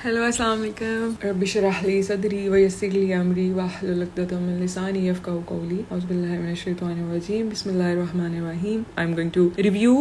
Hello, Assalamu alaikum. Rabbi shrah li sadri wa yassir li amri wahlul 'uqdatam min lisani yafqahu qawli. A'udhu billahi minash shaitanir rajim. Bismillahir rahmanir rahim. I'm going to review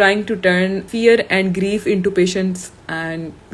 Trying to turn fear and grief into patience and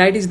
that is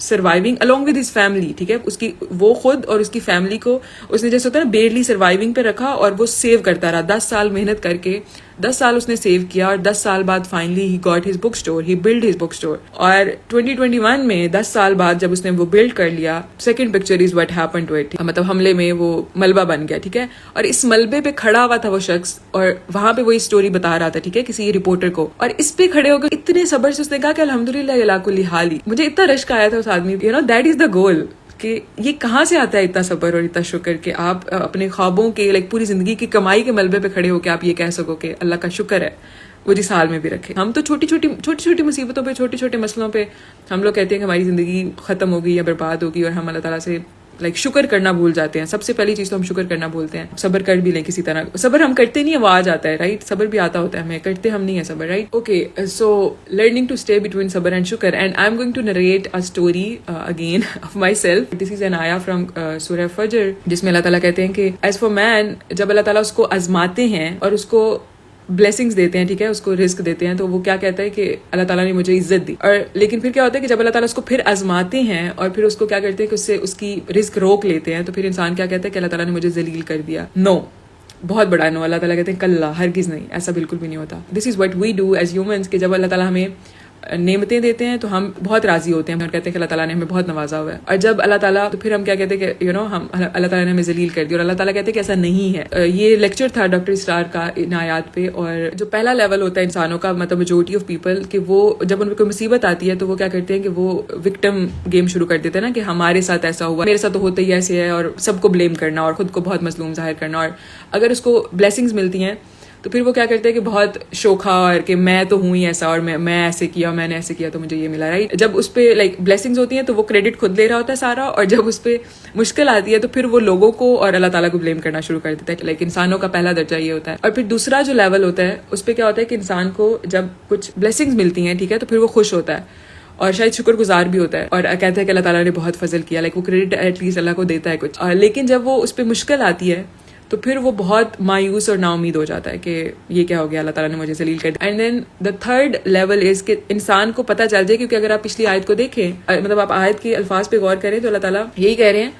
surviving along with his family. ٹھیک ہے, اس کی وہ خود اور اس کی family کو اس نے جیسے ہوتا ہے نا بیرلی سروائیونگ پہ رکھا, اور وہ سیو کرتا رہا 10 سال محنت کر کے. 10 سال اس نے سیو کیا, اور 10 سال بعد finally he got his book store, he built his book store. اور 2021 میں 10 سال بعد جب اس نے وہ بلڈ کر لیا, second picture is what happen to it, مطلب حملے میں وہ ملبہ بن گیا. ٹھیک ہے, اور اس ملبے پہ کھڑا ہوا تھا وہ شخص, اور وہاں پہ وہی اسٹوری بتا رہا تھا. ٹھیک ہے, کسی رپورٹر کو, اور اس پہ کھڑے ہو کے اتنے صبر سے اس نے کہا کہ الحمدللہ علی کل حال. مجھے اتنا رشک آیا تھا اس آدمی, دیٹ از دا گول, کہ یہ کہاں سے آتا ہے اتنا صبر اور اتنا شکر کہ آپ اپنے خوابوں کے پوری زندگی کی کمائی کے ملبے پہ کھڑے ہو کے آپ یہ کہہ سکو کہ اللہ کا شکر ہے وہ جس حال میں بھی رکھے. ہم تو چھوٹی چھوٹی مصیبتوں پہ, چھوٹے چھوٹے مسئلوں پہ ہم لوگ کہتے ہیں کہ ہماری زندگی ختم ہوگی یا برباد ہوگی, اور ہم اللہ تعالیٰ سے شکر کرنا بھول جاتے ہیں. سب سے پہلی چیز تو ہم شکر کرنا بھولتے ہیں. صبر کر بھی لیں کسی طرح, صبر ہم کرتے نہیں ہیں, وہ آ جاتا ہے, رائٹ. صبر بھی آتا ہوتا ہے ہمیں, کرتے ہم نہیں ہیں صبر, right. Okay, so learning to stay between sabr and shukr, and I am going to narrate a story again of myself. This is an ayah from Surah Fajr, جس میں اللہ تعالیٰ کہتے ہیں کہ ایز فار مین, جب اللہ تعالیٰ اس کو آزماتے ہیں اور اس کو بلیسنگز دیتے ہیں, ٹھیک ہے, اس کو رزق دیتے ہیں, تو وہ کیا کہتا ہے کہ اللہ تعالیٰ نے مجھے عزت دی. اور لیکن پھر کیا ہوتا ہے کہ جب اللہ تعالیٰ اس کو پھر آزماتے ہیں اور پھر اس کو کیا کرتے ہیں کہ اس سے اس کی رزق روک لیتے ہیں, تو پھر انسان کیا کہتا ہے کہ اللہ تعالیٰ نے مجھے ذلیل کر دیا. نو, بہت بڑا نو. اللہ تعالیٰ کہتے ہیں کلا, ہرگز نہیں, ایسا بالکل بھی نہیں ہوتا. This is what we do as humans, کہ جب اللہ تعالیٰ ہمیں نعمتیں دیتے ہیں تو ہم بہت راضی ہوتے ہیں اور کہتے ہیں کہ اللہ تعالیٰ نے ہمیں بہت نوازا ہوا ہے. اور جب اللہ تعالیٰ, تو پھر ہم کیا کہتے ہیں کہ ہم اللہ تعالیٰ نے ہمیں ذلیل کر دیا, اور اللہ تعالیٰ کہتے ہیں کہ ایسا نہیں ہے. یہ لیکچر تھا ڈاکٹر اسرار کا ان آیات پہ. اور جو پہلا لیول ہوتا ہے انسانوں کا, مطلب میجورٹی آف پیپل, کہ وہ جب ان پہ کوئی مصیبت آتی ہے تو وہ کیا کرتے ہیں کہ وہ وکٹم گیم شروع کر دیتے ہیں نا, کہ ہمارے ساتھ ایسا ہوا, میرے ساتھ تو ہوتا ہی ایسے ہے, اور سب کو بلیم کرنا اور خود کو بہت مظلوم ظاہر کرنا. اور اگر اس کو بلیسنگز ملتی ہیں تو پھر وہ کیا کرتے ہیں کہ بہت شوخا, اور کہ میں تو ہوں ہی ایسا, اور میں ایسے کیا, میں نے ایسے کیا تو مجھے یہ ملا, رائٹ. جب اس پہ بلیسنگز ہوتی ہیں تو وہ کریڈٹ خود لے رہا ہوتا ہے سارا, اور جب اس پہ مشکل آتی ہے تو پھر وہ لوگوں کو اور اللہ تعالیٰ کو بلیم کرنا شروع کر دیتا ہے. انسانوں کا پہلا درجہ یہ ہوتا ہے. اور پھر دوسرا جو لیول ہوتا ہے اس پہ کیا ہوتا ہے کہ انسان کو جب کچھ بلیسنگز ملتی ہیں, ٹھیک ہے, تو پھر وہ خوش ہوتا ہے اور شاید شکر گزار بھی ہوتا ہے, اور کہتا ہے کہ اللہ تعالیٰ نے بہت فضل کیا, وہ کریڈٹ ایٹ لیسٹ اللہ کو دیتا ہے کچھ. لیکن جب وہ اس پہ مشکل آتی ہے تو پھر وہ بہت مایوس اور نا امید ہو جاتا ہے کہ یہ کیا ہو گیا, اللہ تعالیٰ نے مجھے ذلیل کر دیا. And then the third level is کہ انسان کو پتہ چل جائے, کیونکہ اگر آپ پچھلی آیت کو دیکھیں, مطلب آپ آیت کے الفاظ پہ غور کریں, تو اللہ تعالیٰ یہی کہہ رہے ہیں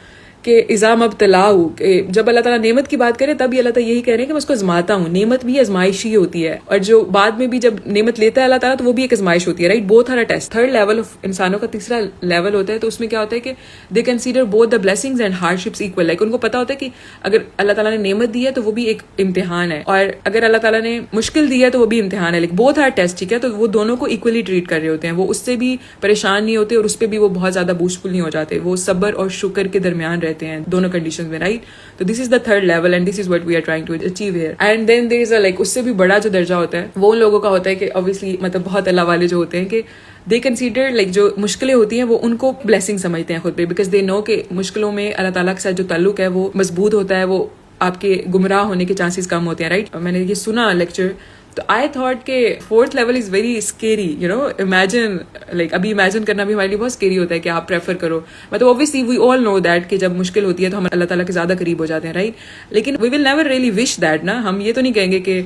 کہ اذا مبتلاہ, کہ جب اللہ تعالیٰ نعمت کی بات کرے تب اللہ تعالیٰ یہی کہہ رہے ہیں کہ میں اس کو آزماتا ہوں. نعمت بھی آزمائشی ہوتی ہے, اور جو بعد میں بھی جب نعمت لیتا ہے اللہ تعالیٰ تو وہ بھی ایک آزمائش ہوتی ہے, right. Both are a test. Third level of انسانوں کا تیسرا لیول ہوتا ہے, تو اس میں کیا ہوتا ہے کہ they consider both the blessings and hardships equal. ان کو پتا ہوتا ہے کہ اگر اللہ تعالیٰ نے نعمت دی ہے تو وہ بھی ایک امتحان ہے, اور اگر اللہ تعالیٰ نے مشکل دی ہے تو وہ بھی امتحان ہے. بوتھ آر ٹیسٹ, ٹھیک ہے, تو وہ دونوں کو ایکولی ٹریٹ کر رہے ہوتے ہیں. وہ اس سے بھی پریشان نہیں ہوتے اور اس پہ بھی وہ بہت زیادہ بوجھفل نہیں ہو جاتے. وہ صبر اور شکر کے درمیان رہتے ہیں دونوں میں, رائٹ. تو this is the third level, and this is what we are trying to achieve here. And then there is اس سے بھی بڑا جو درجہ ہوتا ہے وہ ان لوگوں کا ہوتا ہے کہ obviously مطلب بہت اللہ والے جو ہوتے ہیں کہ دے کنسیڈر جو مشکلیں ہوتی ہیں وہ ان کو بلیسنگ سمجھتے ہیں خود پہ, بیکاز دے نو کہ مشکلوں میں اللہ تعالیٰ کے ساتھ جو تعلق ہے وہ مضبوط ہوتا ہے, وہ آپ کے گمراہ ہونے کے چانسز کم ہوتے ہیں, رائٹ. میں نے یہ سنا لیکچر, تو آئی تھاٹ کہ fourth level is very scary, imagine ابھی امیجن کرنا بھی ہمارے لیے بہت اسکیری ہوتا ہے کہ آپ پریفر کرو. مطلب obviously we all know that کہ جب مشکل ہوتی ہے تو ہم اللہ تعالیٰ کے زیادہ قریب ہو جاتے ہیں, رائٹ. لیکن we will never really wish that نا. ہم یہ تو نہیں کہیں گے کہ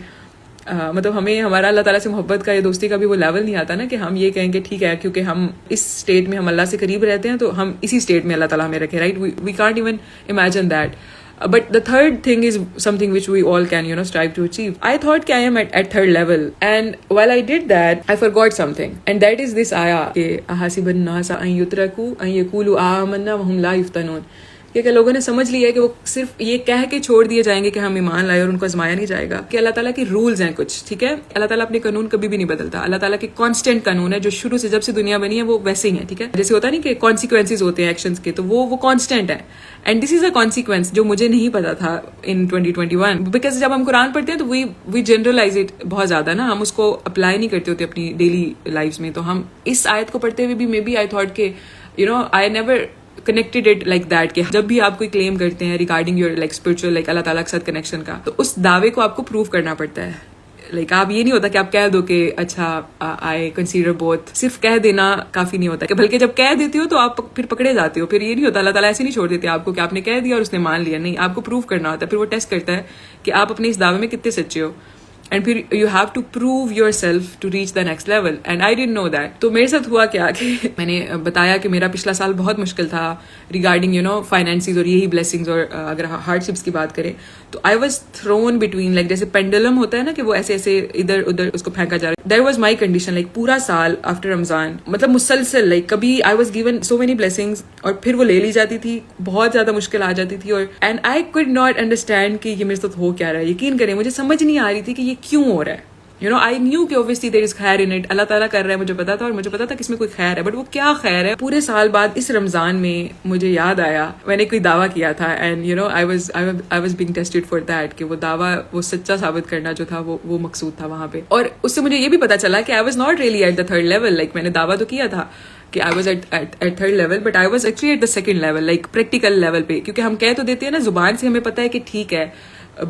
مطلب ہمیں ہمارا اللہ تعالیٰ سے محبت کا یا دوستی کا بھی وہ لیول نہیں آتا نا, کہ ہم یہ کہیں گے ٹھیک ہے کیونکہ ہم اس اسٹیٹ میں ہم اللہ سے قریب رہتے ہیں تو ہم اسی اسٹیٹ میں اللہ تعالیٰ ہمیں رکھے, right. We can't even imagine that. But the third thing is something which we all can, strive to achieve. I thought that I am at third level. And while I did that, I forgot something. And that is this ayah. أَحَسِبَ النَّاسَ أَن يُتْرَكُوا أَن يَقُولُوا آمَنَّا وَهُمْ لَا يُفْتَنُونَ. کہ لوگوں نے سمجھ لیا ہے کہ وہ صرف یہ کہہ کے چھوڑ دیے جائیں گے کہ ہم ایمان لائے اور ان کو آزمایا نہیں جائے گا. کہ اللہ تعالیٰ کے رولز ہیں کچھ, ٹھیک ہے. اللہ تعالیٰ اپنے قانون کبھی بھی نہیں بدلتا. اللہ تعالیٰ کے کانسٹنٹ قانون ہے جو شروع سے جب سے دنیا بنی ہے وہ ویسے ہی ہیں, ٹھیک ہے. جیسے ہوتا نہیں کہ کانسیکوینسز ہوتے ہیں ایکشنز کے, تو وہ کانسٹنٹ ہے. And this is a consequence جو مجھے نہیں پتا تھا ان 2021, بیکاز جب ہم قرآن پڑھتے ہیں تو وی جنرلائز اٹ بہت زیادہ نا, ہم اس کو اپلائی نہیں کرتے ہوتے اپنی ڈیلی لائف میں. تو ہم اس آیت کو پڑھتے ہوئے بھی مے بی آئی تھاٹ کہ I never connected it like that, کہ جب بھی آپ کوئی کلیم کرتے ہیں ریگارڈنگ یور اسپرچل اللہ تعالیٰ کے ساتھ کنیکشن کا, تو اس دعوے کو آپ کو پروو کرنا پڑتا ہے. آپ یہ نہیں ہوتا کہ آپ کہہ دو کہ اچھا آئی کنسیڈر بوتھ, صرف کہہ دینا کافی نہیں ہوتا, کہ بلکہ جب کہہ دیتے ہو تو آپ پھر پکڑے جاتے ہو. پھر یہ نہیں ہوتا, اللہ تعالیٰ ایسے نہیں چھوڑ دیتے آپ کو کہ آپ نے کہہ دیا اور اس نے مان لیا. نہیں, آپ کو پروف کرنا ہوتا ہے. پھر وہ ٹیسٹ کرتا ہے کہ آپ اپنے اس دعوے میں کتنے سچے ہو. اینڈ پھر you have to prove yourself to reach the next level. And I don't know that. تو میرے ساتھ ہوا کیا کہ میں نے بتایا کہ میرا پچھلا سال بہت مشکل تھا ریگارڈنگ فائنینسز اور یہی بلیسنگز, اور اگر ہارڈ شپس کی بات کریں تو I was thrown between, like جیسے پینڈولم ہوتا ہے نا کہ وہ ایسے ایسے ادھر ادھر اس کو پھینکا جا رہا ہے. That was my condition, like پورا سال آفٹر رمضان, مطلب مسلسل, لائک کبھی I was given so many blessings اور پھر وہ لے لی جاتی تھی, بہت زیادہ مشکل آ جاتی تھی, اور and I could not understand کہ یہ میرے ساتھ ہو کیا رہا ہے. یقین کریں مجھے سمجھ نہیں آ رہی تھی کہ یہ کیوں ہو رہا ہے. I knew کہ obviously there is خیر in it, اللہ تعالیٰ کر رہا ہے, مجھے پتا تھا, اور مجھے پتا تھا کہ اس میں کوئی خیر ہے, بٹ وہ کیا خیر ہے. پورے سال بعد اس رمضان میں مجھے یاد آیا میں نے کوئی دعویٰ کیا تھا, and I was being tested for that, کہ وہ دعویٰ وہ سچا ثابت کرنا جو تھا وہ مقصود تھا وہاں پہ. اور اس سے مجھے یہ بھی پتا چلا کہ I was not really at the third level, like میں نے دعویٰ تو کیا تھا کہ I was at third level, but I was actually at the second level, like practical level پہ. کیونکہ ہم کہہ تو دیتے ہیں نا, زبان سے ہمیں پتا ہے کہ ٹھیک ہے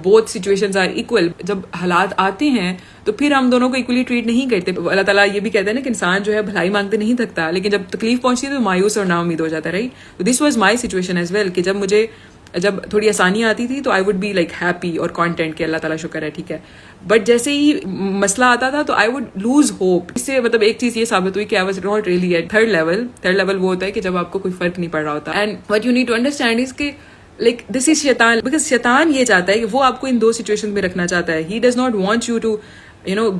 both situations are equal. جب حالات آتے ہیں تو پھر ہم دونوں کو equally ٹریٹ نہیں کرتے. اللہ تعالیٰ یہ بھی کہتے ہیں نا کہ انسان جو ہے بھلائی مانگتے نہیں تھکتا, لیکن جب تکلیف پہنچتی ہے تو مایوس اور نا امید ہو جاتا ہے, رائٹ. تو this was my situation as well, کہ جب تھوڑی آسانی آتی تھی تو I would be like happy اور کانٹینٹ کہ اللہ تعالیٰ شکر ہے, ٹھیک ہے. بٹ جیسے ہی مسئلہ آتا تھا تو آئی وڈ لوز ہوپ. اس سے مطلب ایک چیز یہ ثابت ہوئی کہ I was not really at third level. Third level وہ ہوتا ہے کہ جب آپ کو کوئی فرق نہیں پڑ رہا ہوتا. And what you need to understand is کہ like this is شیطان, because شیطان یہ چاہتا ہے کہ وہ آپ کو ان دو سچویشن میں رکھنا چاہتا ہے. he does not want you to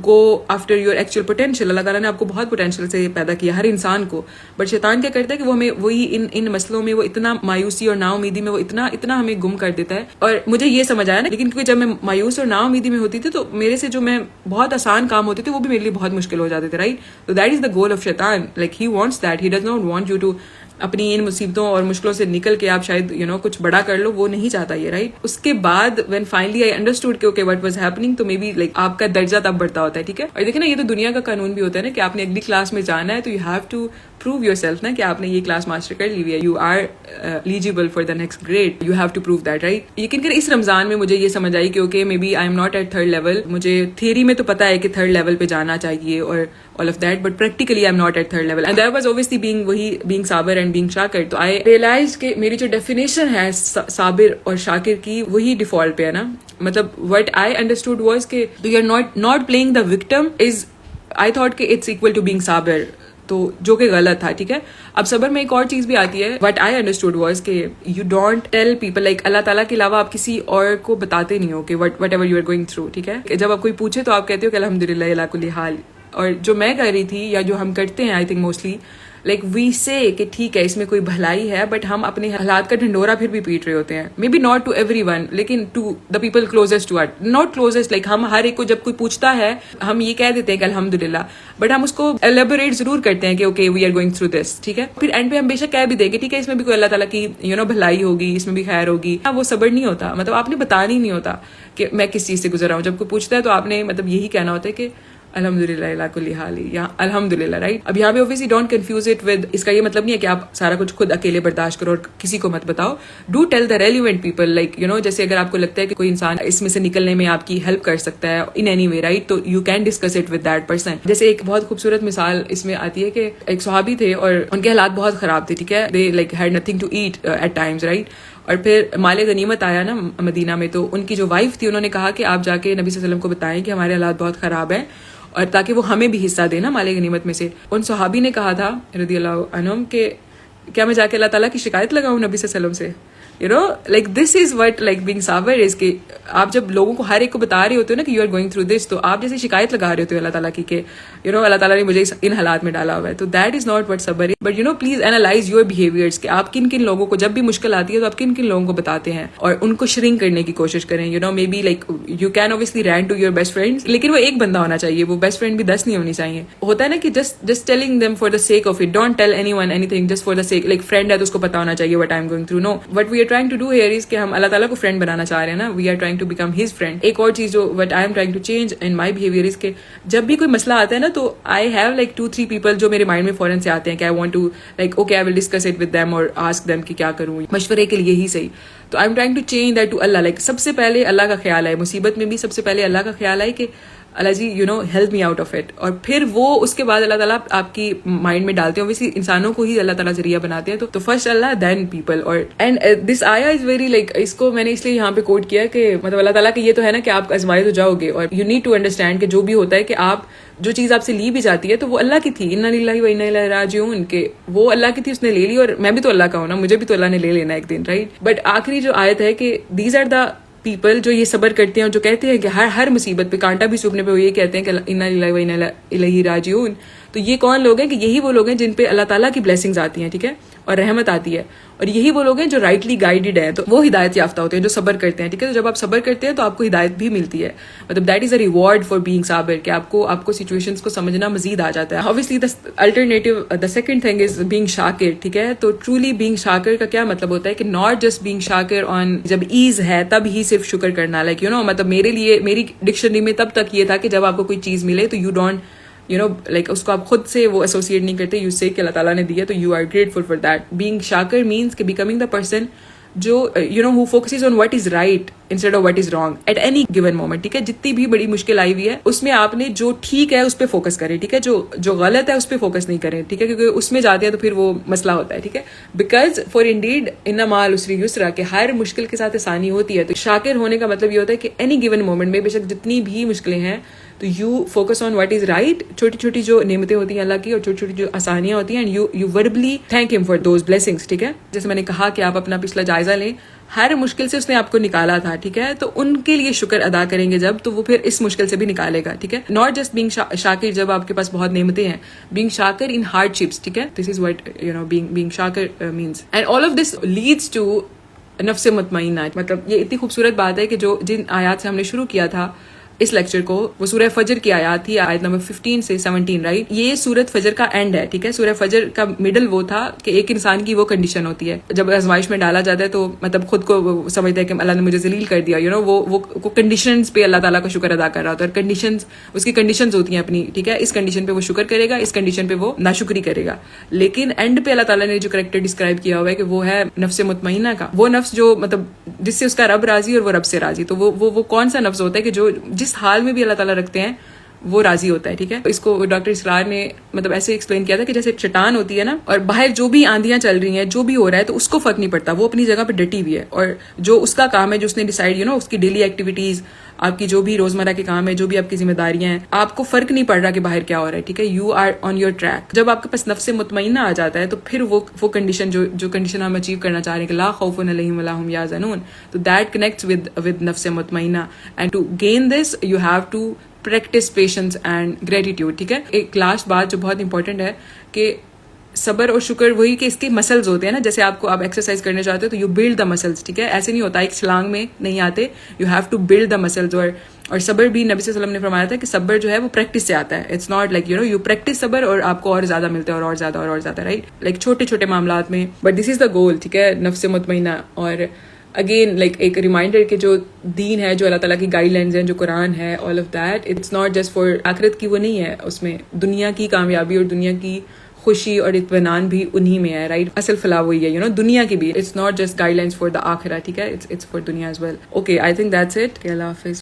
go after your actual potential. اللہ تعالیٰ نے آپ کو بہت پوٹینشیل سے پیدا کیا, ہر انسان کو. بٹ شیطان کیا کرتا ہے کہ وہ ہمیں وہی ان مسئلوں میں وہ اتنا مایوسی اور نا امیدی میں وہ اتنا ہمیں گم کر دیتا ہے. اور مجھے یہ سمجھ آیا نا, لیکن کیونکہ جب میں مایوس اور نا امیدی میں ہوتی تھی تو میرے سے جو میں بہت آسان کام ہوتے تھے وہ بھی میرے لیے بہت مشکل ہو جاتے تھے, رائٹ. تو that is the goal of شیطان, like he wants that. He does not want you to اپنی ان مصیبتوں اور مشکلوں سے نکل کے آپ شاید کچھ بڑا کر لو, وہ نہیں چاہتا یہ, رائٹ. اس کے بعد وین فائنلی آئی انڈرسٹوڈ کہ اوکے وٹ واز ہیپننگ, تو مے بی لائک آپ کا درجہ تب بڑھتا ہوتا ہے, ٹھیک ہے. اور دیکھیں نا, یہ تو دنیا کا قانون بھی ہوتا ہے نا کہ آپ نے اگلی کلاس میں جانا ہے تو you have to prove yourself نا کہ آپ نے یہ کلاس ماسٹر کر لی ہوئی ہے, you are eligible for the next grade, you have to prove that, right. یقین کریں اس رمضان میں مجھے یہ سمجھ آئی کہ okay maybe I am not at third level. مجھے تھیوری میں تو پتا ہے کہ تھرڈ لیول پہ جانا چاہیے اور all of that, but practically I'm not at third level, and that was obviously being Sabir and being شاکر. تو I realized کہ میری جو definition ہے صابر اور شاکر کی وہی default پہ ہے نا. مطلب what I understood was کہ you are not playing the victim is, I thought کہ it's equal to being صابر, تو جو کہ غلط تھا, ٹھیک ہے. اب صبر میں ایک اور چیز بھی آتی ہے. what I understood was کہ you don't tell people, like اللہ تعالیٰ کے علاوہ آپ کسی اور کو بتاتے نہیں ہو کہ whatever you are going through, ٹھیک ہے. جب آپ کوئی پوچھے تو آپ کہتے ہو کہ الحمدللہ علی کل حال. اور جو میں کر رہی تھی یا جو ہم کرتے ہیں I think mostly, like we say کہ ٹھیک ہے اس میں کوئی بھلائی ہے, بٹ ہم اپنے حالات کا ڈھنڈورا پھر بھی پیٹ رہے ہوتے ہیں. May be not to everyone, لیکن to the people closest to it, not closest, like ہم ہر ایک کو جب کوئی پوچھتا ہے ہم یہ کہہ دیتے ہیں کہ الحمدللہ, بٹ ہم اس کو ایلیبوریٹ ضرور کرتے ہیں کہ okay we are going through this, ٹھیک ہے. پھر اینڈ پہ ہم بے شک کہہ بھی دیں گے ٹھیک ہے اس میں بھی کوئی اللہ تعالیٰ کی بھلائی ہوگی, اس میں بھی خیر ہوگی. وہ صبر نہیں ہوتا, مطلب آپ نے بتانا ہی نہیں ہوتا کہ میں کس چیز سے گزر رہا ہوں. جب کوئی پوچھتا ہے تو آپ نے مطلب یہی کہنا ہوتا ہے کہ الحمدللہ علی کل حال, یا الحمدللہ, رائٹ. اب یہاں پہ obviously don't confuse it with, اس کا یہ مطلب نہیں ہے کہ آپ سارا کچھ خود اکیلے برداشت کرو اور کسی کو مت بتاؤ. Do tell the relevant people, like جیسے اگر آپ کو لگتا ہے کہ کوئی انسان اس میں سے نکلنے میں آپ کی ہیلپ کر سکتا ہے in any way, right, تو you can discuss it with that person. جیسے ایک بہت خوبصورت مثال اس میں آتی ہے کہ ایک صحابی تھے اور ان کے حالات بہت خراب تھے, ٹھیک ہے. they like had nothing to eat at times, right. اور پھر مال غنیمت آیا نا مدینہ میں, تو ان کی جو وائف تھی انہوں نے کہا کہ آپ جا کے نبی صلی اللہ علیہ وسلم کو بتائیں کہ ہمارے حالات بہت خراب ہیں, اور تاکہ وہ ہمیں بھی حصہ دے نا مال غنیمت میں سے. ان صحابی نے کہا تھا رضی اللہ عنہم کہ کیا میں جا کے اللہ تعالیٰ کی شکایت لگاؤں نبی صلی اللہ علیہ وسلم سے. like this is what like being Sabir is, کہ آپ جب لوگوں کو ہر ایک کو بتا رہے ہوتے ہو نا کہ you are going through this, تو آپ جیسے شکایت لگا رہے ہوتے ہو اللہ تعالیٰ کی کہ اللہ تعالیٰ نے مجھے ان حالات میں ڈالا ہوا ہے. تو that is not what صبر is, but please analyze your behaviors, کہ آپ کن کن لوگوں کو جب بھی مشکل آتی ہے تو آپ کن کن لوگوں کو بتاتے ہیں اور ان کو شرنک کرنے کی کوشش کریں. maybe like you can obviously rant to your best friends, لیکن وہ ایک بندہ ہونا چاہیے, وہ بیسٹ فرینڈ بھی 10 نہیں ہونی چاہیے. ہوتا ہے نا کہ just telling them for the sake of it, don't tell anyone anything just for the sake, like friend ہے تو اس کو پتا ہونا چاہیے what I'm going through. No, what we are trying to do here is کہ ہم اللہ تعالیٰ کو فرینڈ بنانا چاہ رہے ہیں نا, we are trying to become his friend. ایک اور چیز جو what I am trying to change in my behaviour is کہ جب بھی کوئی مسئلہ آتا ہے نا تو آئی ہیو لائک 2-3 پیپل جو میرے مائنڈ میں فوراً سے آتے ہیں کہ I want to like okay I will discuss it with them اور آسک دیم کہ کیا کروں, مشورے کے لیے ہی صحیح. تو I am trying to change that to اللہ, لائک سب سے پہلے اللہ کا خیال آئے مصیبت میں بھی, سب سے پہلے اللہ کا خیال آئے کہ اللہ ji you know help me out of it. اور پھر وہ اس کے بعد اللہ تعالیٰ آپ کی مائنڈ میں ڈالتے ہیں. اوبیسلی انسانوں کو ہی اللہ تعالیٰ ذریعہ بناتے ہیں, تو فرسٹ اللہ دین پیپل. اور اینڈ دس آیا از ویری لائک, اس کو میں نے اس لیے یہاں پہ کوٹ کیا کہ مطلب اللہ تعالیٰ کا یہ تو ہے نا کہ آپ آزمائے تو جاؤ گے, اور یو نیڈ ٹو انڈرسٹینڈ کہ جو بھی ہوتا ہے کہ آپ جو چیز آپ سے لی بھی جاتی ہے تو وہ اللہ کی تھی, انا للہ و انا الیہ راجعون, کہ وہ اللہ کی تھی, اس نے لے لی, اور میں بھی تو اللہ کا ہوں نا, مجھے بھی تو اللہ نے لے لینا ایک دن, رائٹ. بٹ آخری جو آیت ہے کہ دیز آر دا پیپل جو یہ صبر کرتے ہیں اور جو کہتے ہیں کہ ہر مصیبت پہ, کانٹا بھی چبھنے پہ وہ یہ کہتے ہیں کہ انا للہ و انا الیہ راجعون. تو یہ کون لوگ ہیں کہ یہی وہ لوگ ہیں جن پہ اللہ تعالیٰ کی بلیسنگز آتی ہیں, ٹھیک ہے, اور رحمت آتی ہے, اور یہی وہ لوگ ہیں جو رائٹلی گائیڈڈ ہیں, تو وہ ہدایت یافتہ ہوتے ہیں جو صبر کرتے ہیں, ٹھیک ہے. تو جب آپ صبر کرتے ہیں تو آپ کو ہدایت بھی ملتی ہے, مطلب that is a reward for being صابر, کہ آپ کو سچویشنز کو سمجھنا مزید آ جاتا ہے. obviously the alternative, the second thing is being شاکر, ٹھیک ہے. تو ٹرولی بینگ شاکر کا کیا مطلب ہوتا ہے کہ ناٹ جسٹ بینگ شاکر آن جب ایز ہے تب ہی صرف شکر کرنا, لائک یو نو, مطلب میرے لیے میری ڈکشنری میں تب تک یہ تھا کہ جب آپ کو کوئی چیز ملے تو you don't you know like اس کو آپ خود سے وہ ایسوسیٹ نہیں کرتے, یو سے کہ اللہ تعالیٰ نے دیا تو you are grateful for that. Being Shakir means کہ بیکمنگ دا پرسن جو you know who focuses on what is right instead of what is wrong at any given moment, ٹھیک ہے. جتنی بھی بڑی مشکل آئی ہوئی ہے اس میں آپ نے جو ٹھیک ہے اس پہ فوکس کریں, ٹھیک ہے, جو غلط ہے اس پہ فوکس نہیں کریں, ٹھیک ہے, کیونکہ اس میں جاتے ہیں تو پھر وہ مسئلہ ہوتا ہے, ٹھیک ہے. بیکاز فار انڈیڈ ان مع العسر یسرا, کہ ہر مشکل کے ساتھ آسانی ہوتی ہے. تو شاکر ہونے کا مطلب یہ ہوتا ہے کہ اینی گیون مومنٹ میں بے شک جتنی بھی مشکلیں ہیں تو you focus on what is right, چھوٹی چھوٹی جو نعمتیں ہوتی ہیں اللہ کی اور چھوٹی چھوٹی جو آسانیاں ہوتی ہیں, and you verbally thank him for those blessings, ٹھیک ہے. جیسے میں نے کہا کہ آپ اپنا پچھلا جائزہ لیں, ہر مشکل سے اس نے آپ کو نکالا تھا, ٹھیک ہے, تو ان کے لیے شکر ادا کریں گے جب, تو وہ پھر اس مشکل سے بھی نکالے گا, ٹھیک ہے. ناٹ جسٹ بینگ شاکر جب آپ کے پاس بہت نعمتیں ہیں, بینگ شاکر ان ہارڈ شپس, ٹھیک ہے. This is what you know being Shakir means, and all of this leads to نفس مطمئنہ. مطلب یہ اتنی خوبصورت بات ہے کہ جو جن آیات سے ہم نے شروع کیا تھا اس لیکچر کو, وہ سورہ فجر کی آیات تھی, آیت نمبر 15 سے 17, رائٹ. یہ سورت فجر کا اینڈ ہے, ٹھیک ہے. سورہ فجر کا مڈل وہ تھا کہ ایک انسان کی وہ کنڈیشن ہوتی ہے جب آزمائش میں ڈالا جاتا ہے تو مطلب خود کو سمجھتا ہے کہ اللہ نے مجھے ذلیل کر دیا, یو نو, وہ کنڈیشنز پہ اللہ تعالیٰ کا شکر ادا کر رہا ہوتا ہے, اور کنڈیشنز اس کی کنڈیشنز ہوتی ہیں اپنی, ٹھیک ہے. اس کنڈیشن پہ وہ شکر کرے گا, اس کنڈیشن پہ وہ ناشکری کرے گا. لیکن اینڈ پہ اللہ تعالیٰ نے جو کریکٹر ڈسکرائب کیا ہوا ہے کہ وہ ہے نفس مطمئنہ کا, وہ نفس جو مطلب جس سے اس کا رب راضی اور وہ رب سے راضی. تو وہ کون سا نفس ہوتا ہے کہ جو جس حال میں بھی اللہ تعالیٰ رکھتے ہیں وہ راضی ہوتا ہے, ٹھیک ہے. اس کو ڈاکٹر اسرار نے مطلب ایسے ایکسپلین کیا تھا کہ جیسے چٹان ہوتی ہے نا, اور باہر جو بھی آندیاں چل رہی ہیں, جو بھی ہو رہا ہے, تو اس کو فرق نہیں پڑتا, وہ اپنی جگہ پہ ڈٹی ہوئی ہے, اور جو اس کا کام ہے, جو اس نے ڈیسائیڈ یو نو اس کی ڈیلی ایکٹیویٹیز, آپ کی جو بھی روزمرہ کے کام ہے, جو بھی آپ کی ذمہ داریاں ہیں, آپ کو فرق نہیں پڑ رہا کہ باہر کیا ہو رہا ہے, ٹھیک ہے. You are on your track. جب آپ کے پاس نفس مطمئنہ آ جاتا ہے تو پھر وہ کنڈیشن جو کنڈیشن ہم اچیو کرنا چاہ رہے ہیں کہ لا خوف علیہم ولا ہم یحزنون, تو دیٹ کنیکٹس ود نفس مطمئنہ. And to gain this you have to practice patience and gratitude, ٹھیک ہے. ایک لاسٹ بات جو بہت امپورٹنٹ ہے کہ صبر اور شکر وہی کہ اس کے مسلز ہوتے ہیں نا, جیسے آپ ایکسرسائز کرنے چاہتے ہو تو یو بلڈ دا مسلز, ٹھیک ہے. ایسے نہیں ہوتا ایک چھلانگ میں نہیں آتے, you have to build the muscles. اور صبر بھی نبی صلی اللہ علیہ وسلم نے فرمایا تھا کہ صبر جو ہے وہ پریکٹس سے آتا ہے. It's not like you know you practise sabr اور آپ کو اور زیادہ ملتا ہے, اور زیادہ اور زیادہ, رائٹ, لائک چھوٹے چھوٹے معاملات میں, بٹ دس از دا گول, ٹھیک ہے, نفس مطمئنہ. اور اگین لائک ایک ریمائنڈر کہ جو دین ہے, جو اللہ تعالیٰ کی گائیڈ لائنز ہیں, جو قرآن ہے, all of that it's not just for آخرت کی, وہ نہیں ہے, اس میں دنیا کی کامیابی اور دنیا کی خوشی اور اطمینان بھی انہی میں ہے, رائٹ. اصل فلاح وہی ہے, یو نو, دنیا کی بھی. It's not just guidelines for the آخرہ, ٹھیک ہے, اٹس فار دنیا as well. Okay, I think that's it. اللہ حافظ.